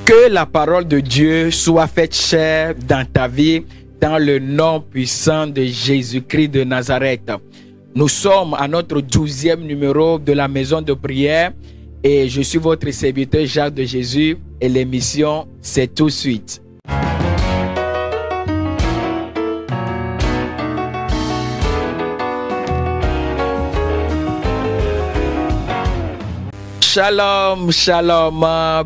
Que la parole de Dieu soit faite chair dans ta vie, dans le nom puissant de Jésus-Christ de Nazareth. Nous sommes à notre 12e numéro de la maison de prière et je suis votre serviteur Jacques de Jésus et l'émission c'est tout de suite. Shalom, shalom,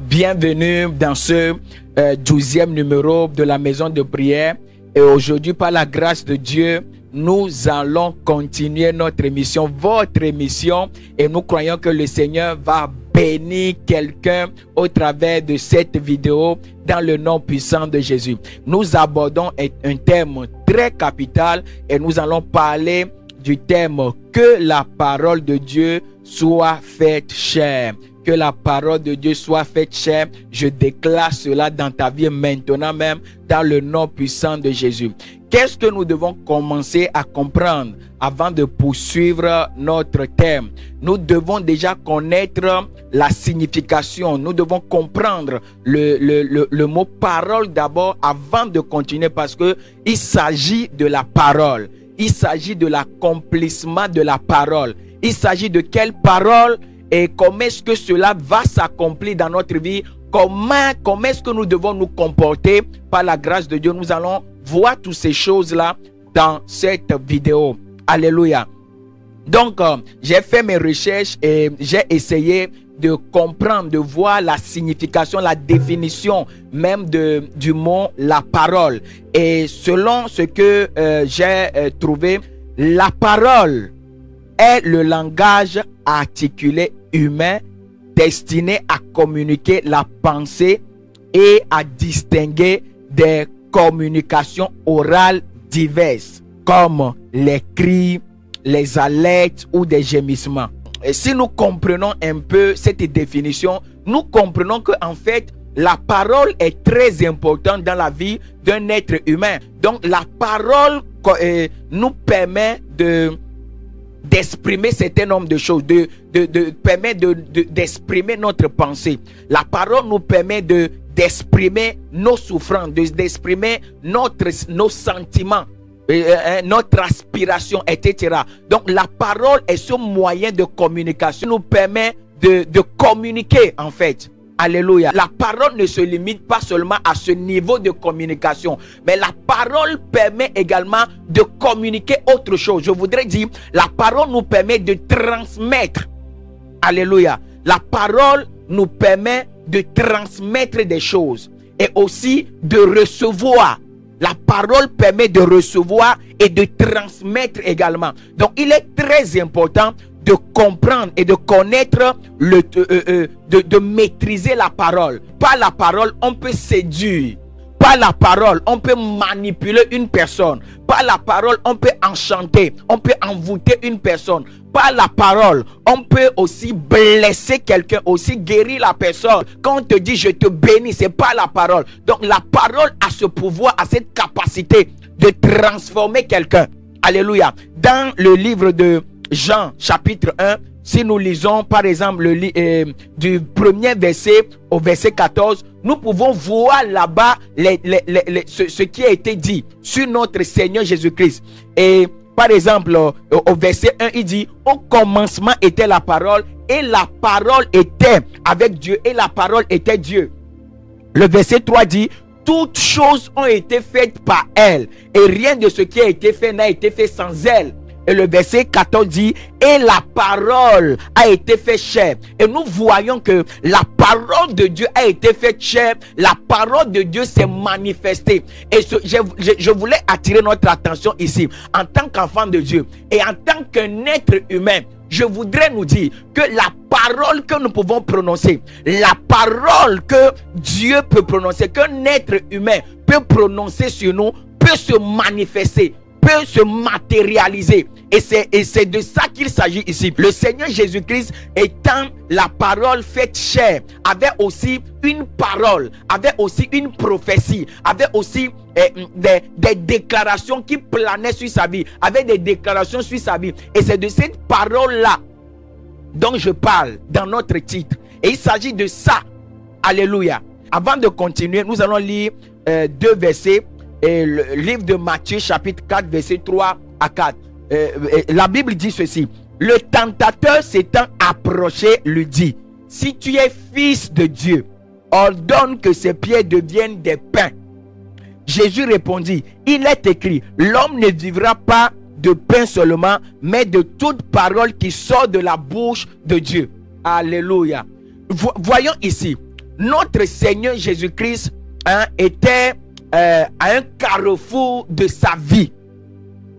bienvenue dans ce 12e numéro de la maison de prière. Et aujourd'hui, par la grâce de Dieu, nous allons continuer notre émission, votre émission. Et nous croyons que le Seigneur va bénir quelqu'un au travers de cette vidéo dans le nom puissant de Jésus. Nous abordons un thème très capital et nous allons parler du thème que la parole de Dieu soit faite chair. Que la parole de Dieu soit faite chair. Je déclare cela dans ta vie maintenant même, dans le nom puissant de Jésus. Qu'est-ce que nous devons commencer à comprendre avant de poursuivre notre thème? Nous devons déjà connaître la signification. Nous devons comprendre le mot parole d'abord avant de continuer parce que il s'agit de la parole. Il s'agit de l'accomplissement de la parole. Il s'agit de quelle parole et comment est-ce que cela va s'accomplir dans notre vie. Comment est-ce que nous devons nous comporter par la grâce de Dieu. Nous allons voir toutes ces choses-là dans cette vidéo. Alléluia. Donc, j'ai fait mes recherches et j'ai essayé de comprendre, de voir la signification, la définition même du mot la parole. Et selon ce que j'ai trouvé, la parole est le langage articulé humain destiné à communiquer la pensée et à distinguer des communications orales diverses comme les cris, les alertes ou des gémissements. Et si nous comprenons un peu cette définition, nous comprenons que en fait, la parole est très importante dans la vie d'un être humain. Donc, la parole nous permet d'exprimer certain nombre de choses, permet d'exprimer notre pensée. La parole nous permet d'exprimer nos souffrances, d'exprimer nos sentiments, notre aspiration, etc. Donc la parole est ce moyen de communication, nous permet de communiquer en fait. Alléluia. La parole ne se limite pas seulement à ce niveau de communication, mais la parole permet également de communiquer autre chose. Je voudrais dire, la parole nous permet de transmettre. Alléluia. La parole nous permet de transmettre des choses et aussi de recevoir. La parole permet de recevoir et de transmettre également. Donc, il est très important de comprendre et de connaître, de maîtriser la parole. Par la parole, on peut séduire. Par la parole, on peut manipuler une personne. Par la parole, on peut enchanter. On peut envoûter une personne. Par la parole, on peut aussi blesser quelqu'un, aussi guérir la personne. Quand on te dit je te bénis, c'est par la parole. Donc la parole a ce pouvoir, a cette capacité de transformer quelqu'un. Alléluia. Dans le livre de Jean chapitre 1, si nous lisons par exemple du premier verset au verset 14, nous pouvons voir là-bas ce qui a été dit sur notre Seigneur Jésus-Christ. Et par exemple, au verset 1, il dit, au commencement était la parole et la parole était avec Dieu et la parole était Dieu. Le verset 3 dit, toutes choses ont été faites par elle et rien de ce qui a été fait n'a été fait sans elle. Et le verset 14 dit, et la parole a été faite chair. Et nous voyons que la parole de Dieu a été faite chair. La parole de Dieu s'est manifestée. Et je voulais attirer notre attention ici, en tant qu'enfant de Dieu et en tant qu'un être humain. Je voudrais nous dire que la parole que nous pouvons prononcer, la parole que Dieu peut prononcer, qu'un être humain peut prononcer sur nous, peut se manifester, peut se matérialiser. Et c'est de ça qu'il s'agit ici. Le Seigneur Jésus-Christ étant la parole faite chair, avait aussi une parole, avait aussi une prophétie, avait aussi des déclarations qui planaient sur sa vie, avait des déclarations sur sa vie. Et c'est de cette parole-là dont je parle dans notre titre. Et il s'agit de ça. Alléluia. Avant de continuer, nous allons lire deux versets. Le livre de Matthieu chapitre 4 versets 3 à 4. La Bible dit ceci: le tentateur s'étant approché lui dit: si tu es fils de Dieu, ordonne que ces pierres deviennent des pains. Jésus répondit: il est écrit, l'homme ne vivra pas de pain seulement, mais de toute parole qui sort de la bouche de Dieu. Alléluia. Voyons ici, notre Seigneur Jésus-Christ était à un carrefour de sa vie.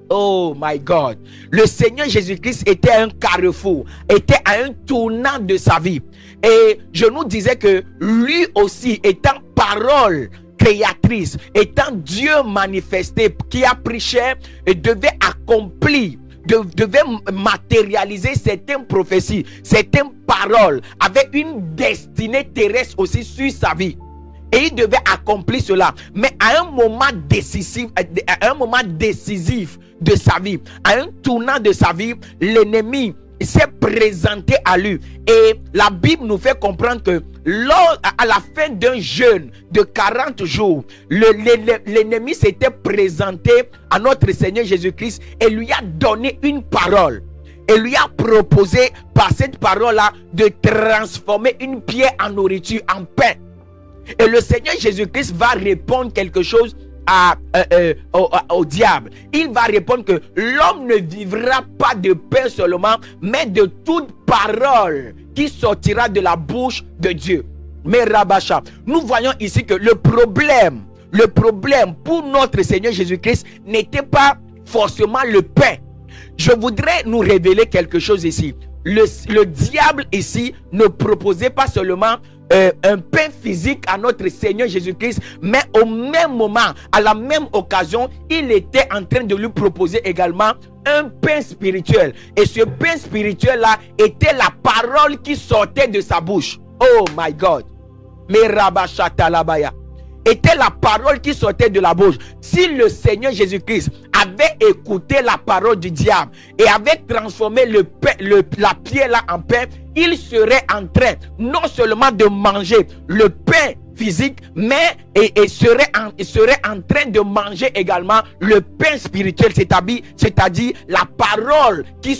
Oh my God. Le Seigneur Jésus-Christ était à un carrefour, était à un tournant de sa vie. Et je nous disais que lui aussi, étant parole créatrice, étant Dieu manifesté, qui a pris chair et devait accomplir, devait matérialiser certaines prophéties, certaines paroles, avec une destinée terrestre aussi sur sa vie. Et il devait accomplir cela. Mais à un moment décisif, de sa vie, à un tournant de sa vie, l'ennemi s'est présenté à lui. Et la Bible nous fait comprendre que à la fin d'un jeûne de 40 jours, l'ennemi s'était présenté à notre Seigneur Jésus-Christ et lui a donné une parole. Et lui a proposé par cette parole-là de transformer une pierre en nourriture, en pain. Et le Seigneur Jésus-Christ va répondre quelque chose au diable. Il va répondre que l'homme ne vivra pas de pain seulement, mais de toute parole qui sortira de la bouche de Dieu. Mais Rabacha, nous voyons ici que le problème pour notre Seigneur Jésus-Christ n'était pas forcément le pain. Je voudrais nous révéler quelque chose ici. Le diable ici ne proposait pas seulement un pain physique à notre Seigneur Jésus-Christ, mais au même moment, à la même occasion, il était en train de lui proposer également un pain spirituel. Et ce pain spirituel-là était la parole qui sortait de sa bouche. Oh my God. Mais Rabashatalabaya était la parole qui sortait de la bouche. Si le Seigneur Jésus-Christ avait écouté la parole du diable et avait transformé la pierre là en pain, il serait en train non seulement de manger le pain physique, mais il serait en train de manger également le pain spirituel, c'est-à-dire la parole qui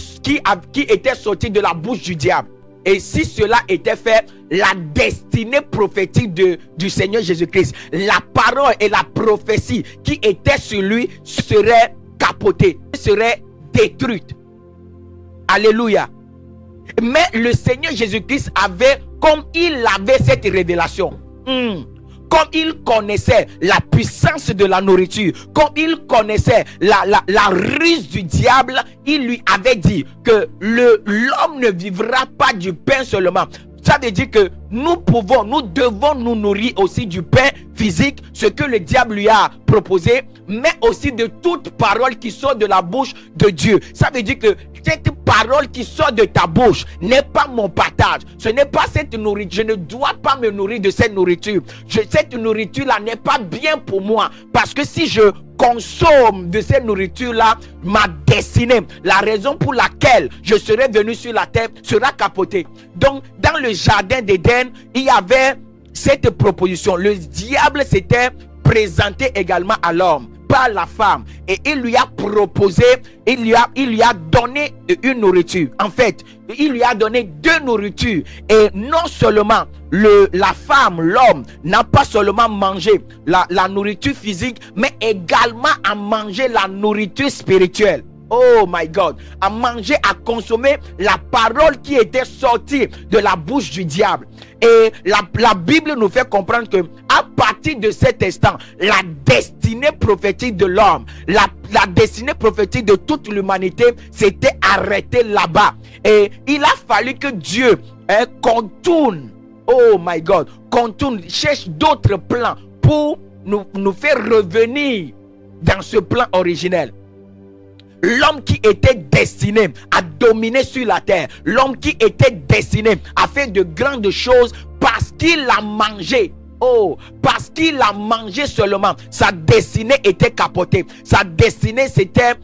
était sortie de la bouche du diable. Et si cela était fait, la destinée prophétique du Seigneur Jésus-Christ, la parole et la prophétie qui était sur lui serait capotée, serait détruite. Alléluia. Mais le Seigneur Jésus-Christ avait, comme il avait cette révélation, comme il connaissait la puissance de la nourriture, comme il connaissait la ruse du diable, il lui avait dit que l'homme ne vivra pas du pain seulement. Ça veut dire que nous devons nous nourrir aussi du pain physique, ce que le diable lui a proposé, mais aussi de toute parole qui sort de la bouche de Dieu. Ça veut dire que cette parole qui sort de ta bouche n'est pas mon partage. Ce n'est pas cette nourriture. Je ne dois pas me nourrir de cette nourriture. Cette nourriture-là n'est pas bien pour moi. Parce que si je consomme de cette nourriture-là, ma destinée, la raison pour laquelle je serai venu sur la terre sera capotée. Donc, dans le jardin d'Éden, il y avait cette proposition. Le diable s'était présenté également à l'homme par la femme et il lui a proposé, il lui a donné une nourriture. En fait, il lui a donné deux nourritures. Et non seulement la femme, l'homme n'a pas seulement mangé la nourriture physique, mais également à manger la nourriture spirituelle. Oh my God, à manger, à consommer la parole qui était sortie de la bouche du diable. Et la Bible nous fait comprendre que à partir de cet instant, la destinée prophétique de l'homme, la destinée prophétique de toute l'humanité s'était arrêtée là-bas. Et il a fallu que Dieu contourne, oh my God, contourne, cherche d'autres plans pour nous faire revenir dans ce plan originel. L'homme qui était destiné à dominer sur la terre, l'homme qui était destiné à faire de grandes choses parce qu'il a mangé. Oh, parce qu'il a mangé seulement, sa destinée était capotée. Sa destinée s'était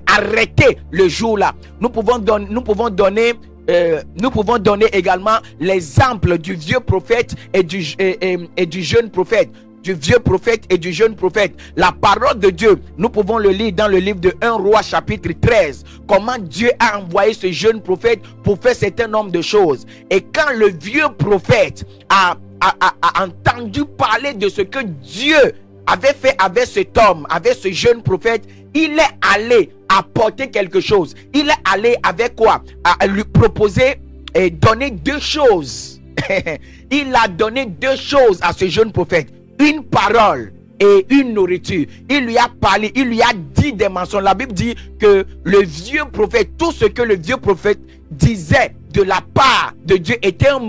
arrêtée le jour-là. Nous pouvons donner nous pouvons donner également l'exemple du vieux prophète et du jeune prophète. Du vieux prophète et du jeune prophète. La parole de Dieu, nous pouvons le lire dans le livre de 1 Roi chapitre 13. Comment Dieu a envoyé ce jeune prophète pour faire certain nombre de choses. Et quand le vieux prophète a entendu parler de ce que Dieu avait fait avec cet homme, avec ce jeune prophète, il est allé apporter quelque chose. Il est allé avec quoi? À lui proposer et donner deux choses. Il a donné deux choses à ce jeune prophète. Une parole et une nourriture. Il lui a parlé, il lui a dit des mensonges. La Bible dit que le vieux prophète, tout ce que le vieux prophète disait de la part de Dieu était un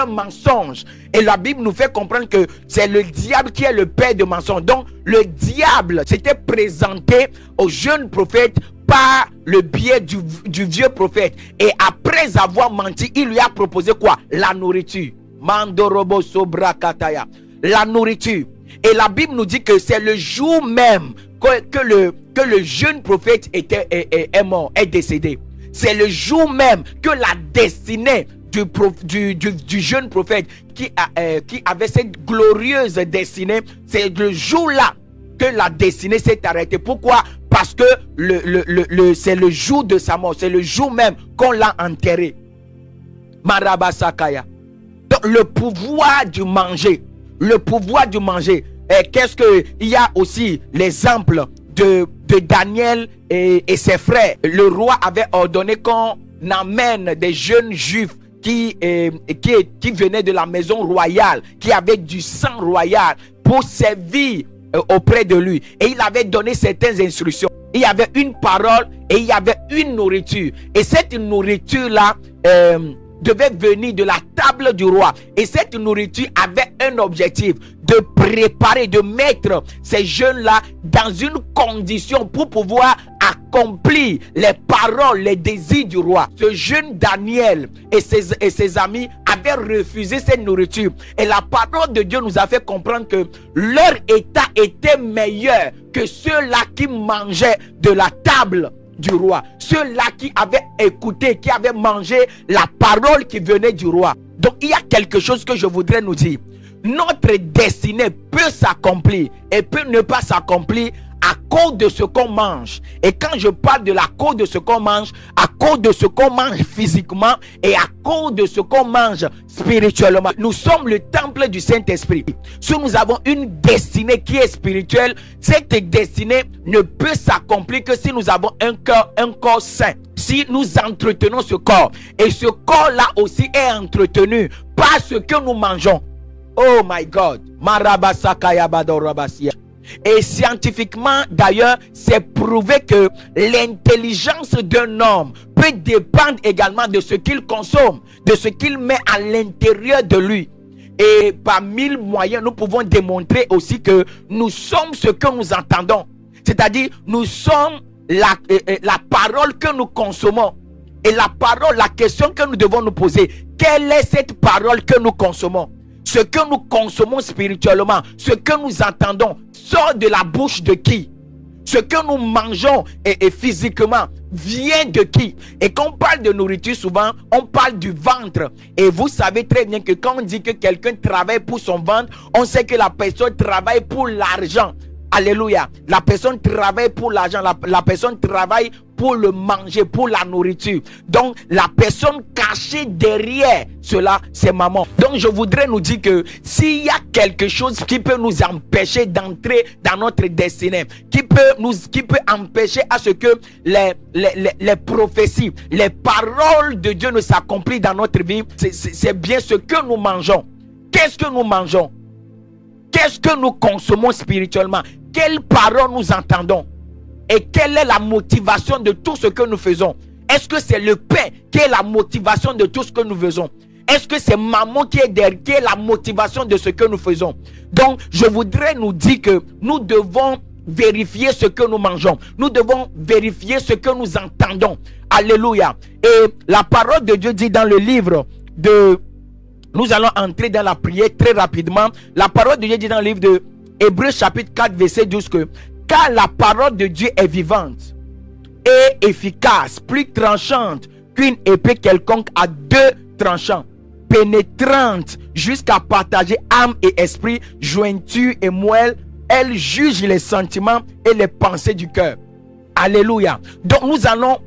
mensonge. Et la Bible nous fait comprendre que c'est le diable qui est le père de mensonges. Donc le diable s'était présenté au jeune prophète par le biais du vieux prophète. Et après avoir menti, il lui a proposé quoi? La nourriture. Mandorobo sobrakataya. La nourriture. Et la Bible nous dit que c'est le jour même que le jeune prophète est mort, est décédé. C'est le jour même que la destinée du jeune prophète qui avait cette glorieuse destinée, c'est le jour-là que la destinée s'est arrêtée. Pourquoi? Parce que c'est le jour de sa mort, c'est le jour même qu'on l'a enterré. Marabasakaya. Donc le pouvoir du manger. Le pouvoir du manger. Qu'est-ce que il y a aussi l'exemple de Daniel et ses frères. Le roi avait ordonné qu'on amène des jeunes juifs qui venaient de la maison royale, qui avaient du sang royal pour servir auprès de lui. Et il avait donné certaines instructions. Il y avait une parole et il y avait une nourriture. Et cette nourriture-là devait venir de la table du roi. Et cette nourriture avait un objectif: de préparer, de mettre ces jeunes-là dans une condition pour pouvoir accomplir les paroles, les désirs du roi. Ce jeune Daniel et ses amis avaient refusé cette nourriture. Et la parole de Dieu nous a fait comprendre que leur état était meilleur que ceux-là qui mangeaient de la table du roi, ceux-là qui avaient écouté, qui avaient mangé la parole qui venait du roi. Donc il y a quelque chose que je voudrais nous dire. Notre destinée peut s'accomplir et peut ne pas s'accomplir à cause de ce qu'on mange. Et quand je parle de la cause de ce qu'on mange, à cause de ce qu'on mange physiquement et à cause de ce qu'on mange spirituellement. Nous sommes le temple du Saint-Esprit. Si nous avons une destinée qui est spirituelle, cette destinée ne peut s'accomplir que si nous avons un corps sain. Si nous entretenons ce corps. Et ce corps-là aussi est entretenu par ce que nous mangeons. Oh my God. Et scientifiquement d'ailleurs, c'est prouvé que l'intelligence d'un homme peut dépendre également de ce qu'il consomme, de ce qu'il met à l'intérieur de lui. Et par mille moyens, nous pouvons démontrer aussi que nous sommes ce que nous entendons. C'est-à-dire, nous sommes la parole que nous consommons. Et la parole, la question que nous devons nous poser: quelle est cette parole que nous consommons? Ce que nous consommons spirituellement, ce que nous entendons, sort de la bouche de qui? Ce que nous mangeons et physiquement vient de qui? Et quand on parle de nourriture, souvent on parle du ventre. Et vous savez très bien que quand on dit que quelqu'un travaille pour son ventre, on sait que la personne travaille pour l'argent. Alléluia. La personne travaille pour l'argent. La personne travaille pour le manger, pour la nourriture. Donc la personne cachée derrière cela, c'est maman. Donc je voudrais nous dire que s'il y a quelque chose qui peut nous empêcher d'entrer dans notre destinée, qui peut empêcher à ce que les prophéties, les paroles de Dieu ne s'accomplissent dans notre vie, c'est bien ce que nous mangeons. Qu'est-ce que nous mangeons? Qu'est-ce que nous consommons spirituellement? Quelles paroles nous entendons? Et quelle est la motivation de tout ce que nous faisons? Est-ce que c'est le pain qui est la motivation de tout ce que nous faisons? Est-ce que c'est maman qui est la motivation de ce que nous faisons? Donc, je voudrais nous dire que nous devons vérifier ce que nous mangeons. Nous devons vérifier ce que nous entendons. Alléluia. Et la parole de Dieu dit dans le livre de... Nous allons entrer dans la prière très rapidement. La parole de Dieu dit dans le livre de Hébreux chapitre 4 verset 12 que car la parole de Dieu est vivante et efficace, plus tranchante qu'une épée quelconque à deux tranchants, pénétrante jusqu'à partager âme et esprit, jointure et moelle. Elle juge les sentiments et les pensées du cœur. Alléluia. Donc nous allons,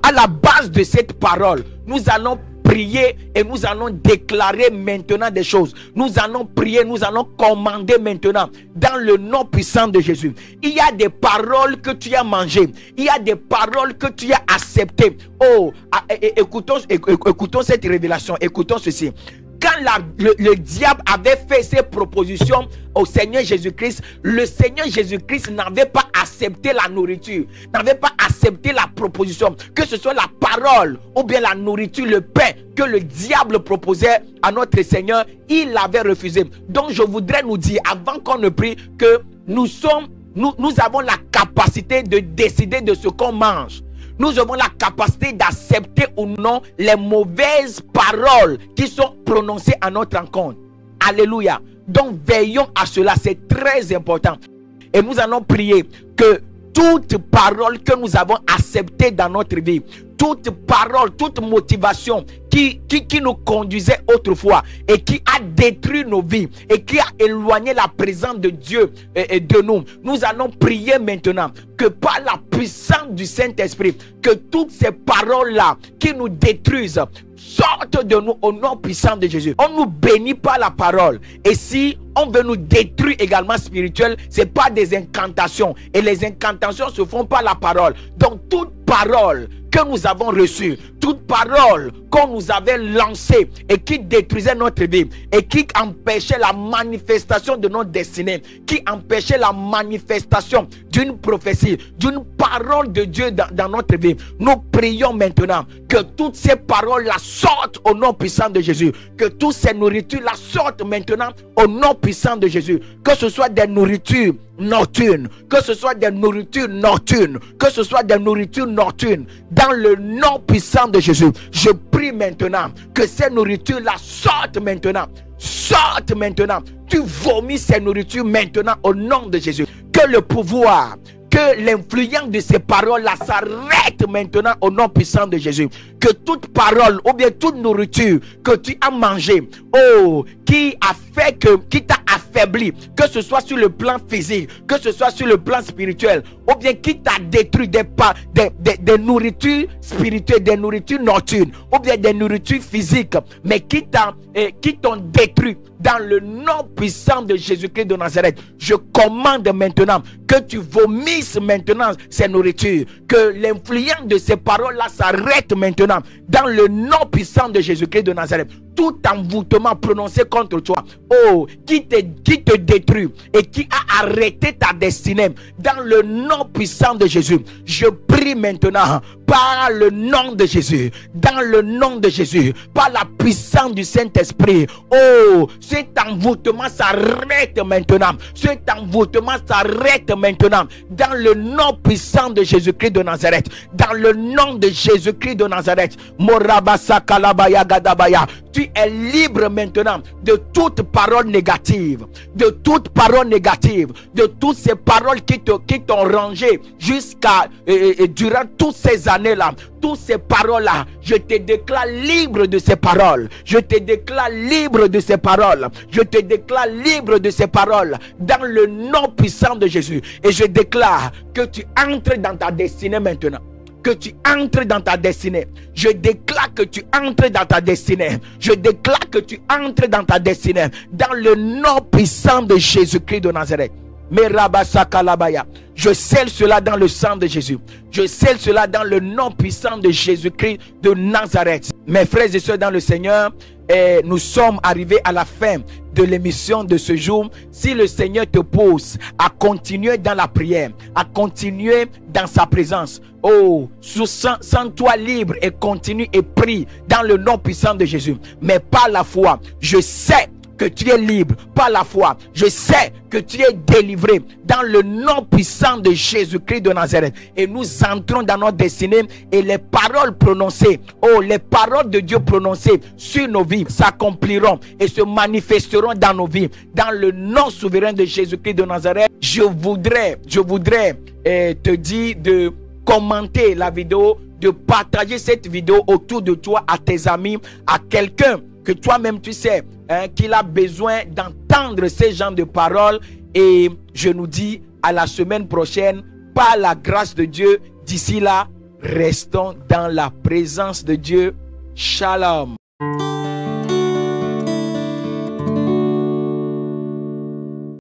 à la base de cette parole, nous allons prier et nous allons déclarer maintenant des choses. Nous allons prier, nous allons commander maintenant dans le nom puissant de Jésus. Il y a des paroles que tu as mangées. Il y a des paroles que tu as acceptées. Oh, écoutons cette révélation. Écoutons ceci. Quand le diable avait fait ses propositions au Seigneur Jésus-Christ, le Seigneur Jésus-Christ n'avait pas accepté la nourriture, n'avait pas accepté la proposition, que ce soit la parole ou bien la nourriture, le pain que le diable proposait à notre Seigneur, il l'avait refusé. Donc je voudrais nous dire, avant qu'on ne prie, que nous avons la capacité de décider de ce qu'on mange. Nous avons la capacité d'accepter ou non les mauvaises paroles qui sont prononcées à notre encontre. Alléluia. Donc veillons à cela, c'est très important. Et nous allons prier que toute parole que nous avons acceptée dans notre vie, toute parole, toute motivation qui nous conduisait autrefois et qui a détruit nos vies et qui a éloigné la présence de Dieu et de nous, nous allons prier maintenant que par la puissance du Saint-Esprit, que toutes ces paroles-là qui nous détruisent sortent de nous au nom puissant de Jésus. On nous bénit par la parole. Et si on veut nous détruire également spirituel, c'est pas des incantations. Et les incantations se font par la parole. Donc toute parole que nous avons reçue, toute parole qu'on nous avait lancée et qui détruisait notre vie et qui empêchait la manifestation de notre destinée, qui empêchait la manifestation d'une prophétie, d'une parole de Dieu dans notre vie, nous prions maintenant que toutes ces paroles-là sortent au nom puissant de Jésus, que toutes ces nourritures-là sortent maintenant au nom puissant de Jésus, que ce soit des nourritures nocturnes, que ce soit des nourritures nocturnes, que ce soit des nourritures nocturnes, dans le nom puissant de Jésus. Je prie maintenant que ces nourritures-là sortent maintenant. Sortent maintenant. Tu vomis ces nourritures maintenant au nom de Jésus. Que le pouvoir, que l'influence de ces paroles-là s'arrête maintenant au nom puissant de Jésus. Que toute parole ou bien toute nourriture que tu as mangée, oh, qui t'a affaibli, que ce soit sur le plan physique, que ce soit sur le plan spirituel, ou bien qui t'a détruit des nourritures spirituelles, des nourritures nocturnes, ou bien des nourritures physiques, mais qui t'ont détruit dans le nom puissant de Jésus-Christ de Nazareth. Je commande maintenant que tu vomisses maintenant ces nourritures, que l'influence de ces paroles-là s'arrête maintenant dans le nom puissant de Jésus-Christ de Nazareth. Tout envoûtement prononcé contre toi, oh, qui te détruit et qui a arrêté ta destinée, dans le nom puissant de Jésus, je prie maintenant par le nom de Jésus, dans le nom de Jésus, par la puissance du Saint-Esprit, oh, cet envoûtement s'arrête maintenant, cet envoûtement s'arrête maintenant, dans le nom puissant de Jésus-Christ de Nazareth, dans le nom de Jésus-Christ de Nazareth. Morabasa kalabaya gadabaya. Tu es libre maintenant de toute parole négative, de toute parole négative, de toutes ces paroles qui t'ont rangé jusqu'à durant toutes ces années-là, toutes ces paroles-là. Je te déclare libre de ces paroles. Je te déclare libre de ces paroles. Je te déclare libre de ces paroles dans le nom puissant de Jésus. Et je déclare que tu entres dans ta destinée maintenant. Que tu entres dans ta destinée. Je déclare que tu entres dans ta destinée. Je déclare que tu entres dans ta destinée. Dans le nom puissant de Jésus-Christ de Nazareth. Je scelle cela dans le sang de Jésus. Je scelle cela dans le nom puissant de Jésus-Christ de Nazareth. Mes frères et sœurs dans le Seigneur, nous sommes arrivés à la fin de l'émission de ce jour. Si le Seigneur te pousse à continuer dans la prière, à continuer dans sa présence, oh, sens-toi libre et continue et prie dans le nom puissant de Jésus. Mais par la foi, je sais que tu es libre. Par la foi, je sais que tu es délivré dans le nom puissant de Jésus-Christ de Nazareth. Et nous entrons dans notre destinée et les paroles prononcées, oh, les paroles de Dieu prononcées sur nos vies s'accompliront et se manifesteront dans nos vies. Dans le nom souverain de Jésus-Christ de Nazareth, je voudrais te dire de commenter la vidéo, de partager cette vidéo autour de toi, à tes amis, à quelqu'un que toi-même tu sais qu'il a besoin d'entendre ces genres de paroles. Et je nous dis à la semaine prochaine par la grâce de Dieu. D'ici là, restons dans la présence de Dieu. Shalom.